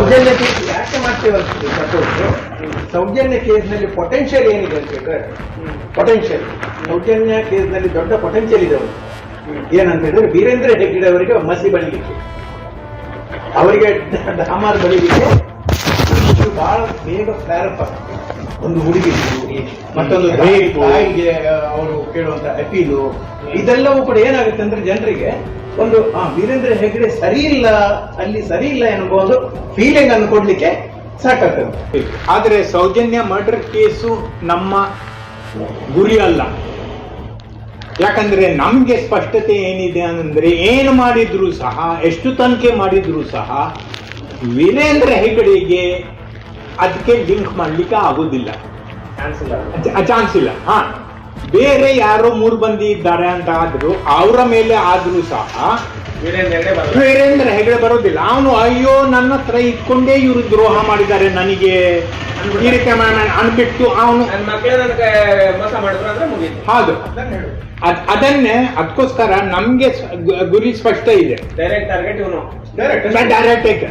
Soujanya case ಯಾಕೆ ಮಾಡ್ತೀವಂತ ಸೌಜನ್ಯ ಕೇಸ್ನಲ್ಲಿ ಪೊಟೆನ್ಷಿಯಲ್ ಏನಿದೆ ಅಂತ ಹೇಳಿದ್ರೆ ಪೊಟೆನ್ಷಿಯಲ್ ಸೌಜನ್ಯ ಕೇಸ್ನಲ್ಲಿ ದೊಡ್ಡ ಪೊಟೆನ್ಷಿಯಲ್ ಇದೆ ಅವರು ಏನಂತ ಹೇಳಿದ್ರೆ ವೀರೇಂದ್ರ ಹೆಗ್ಗಡೆ ಅವರಿಗೆ ಮಸಿ ಬಳಿಲಿಕ್ಕೆ ಅವರಿಗೆ ಡಾಮಾರ್ ಬಳಿಲಿಕ್ಕೆ ಬಹಳ ಬೇಗ ಪ್ರಾರಂಭ ಒಂದು ಹುಡುಗಿ ಮತ್ತೊಂದು ತಾಯಿಗೆ ಅವರು ಕೇಳುವಂತ ಅಪೀಲು ಇದೆಲ್ಲವೂ ಕೂಡ ಏನಾಗುತ್ತೆ ಅಂದ್ರೆ ಜನರಿಗೆ ಒಂದು ವೀರೇಂದ್ರ ಹೆಗ್ಗಡೆ ಸರಿ ಇಲ್ಲ ಅಲ್ಲಿ ಸರಿ ಇಲ್ಲ ಎನ್ನುವ ಒಂದು ಫೀಲಿಂಗ್ ಅನ್ನು ಕೊಡ್ಲಿಕ್ಕೆ ಸಾಕಾಗ್ತದೆ. ಆದ್ರೆ ಸೌಜನ್ಯ ಮರ್ಡರ್ ಕೇಸು ನಮ್ಮ ಗುರಿ ಅಲ್ಲ. ಯಾಕಂದ್ರೆ ನಮ್ಗೆ ಸ್ಪಷ್ಟತೆ ಏನಿದೆ ಅಂದ್ರೆ ಏನು ಮಾಡಿದ್ರು ಸಹ ಎಷ್ಟು ತನಿಖೆ ಮಾಡಿದ್ರು ಸಹ ವೀರೇಂದ್ರ ಹೆಗ್ಗಡೆಗೆ ಅದಕ್ಕೆ ಲಿಂಕ್ ಮಾಡ್ಲಿಕ್ಕೆ ಆಗೋದಿಲ್ಲ, ಚಾನ್ಸ್ ಇಲ್ಲ. ಬೇರೆ ಯಾರೋ 3 ಮಂದಿ ಇದ್ದಾರೆ ಅಂತ ಆದ್ರೂ ಅವರ ಮೇಲೆ ಆದ್ರೂ ಸಹ ವೀರೇಂದ್ರ ಹೆಗ್ಗಡೆ ಬರೋದಿಲ್ಲ. ಅವನು ಅಯ್ಯೋ ನನ್ನ ಹತ್ರ ಇಟ್ಕೊಂಡೇ ಇವರು ದ್ರೋಹ ಮಾಡಿದ್ದಾರೆ ನನಗೆ ಈ ರೀತಿ ಅನ್ಬಿಟ್ಟು ಅವನು ಹೌದು ಅದನ್ನೇ ಅದಕ್ಕೋಸ್ಕರ ನಮ್ಗೆ ಗುರಿ ಸ್ಪಷ್ಟ ಇದೆ. ಡೈರೆಕ್ಟ್ ಟಾರ್ಗೆಟ್ ಇವನು ಡೈರೆಕ್ಟ್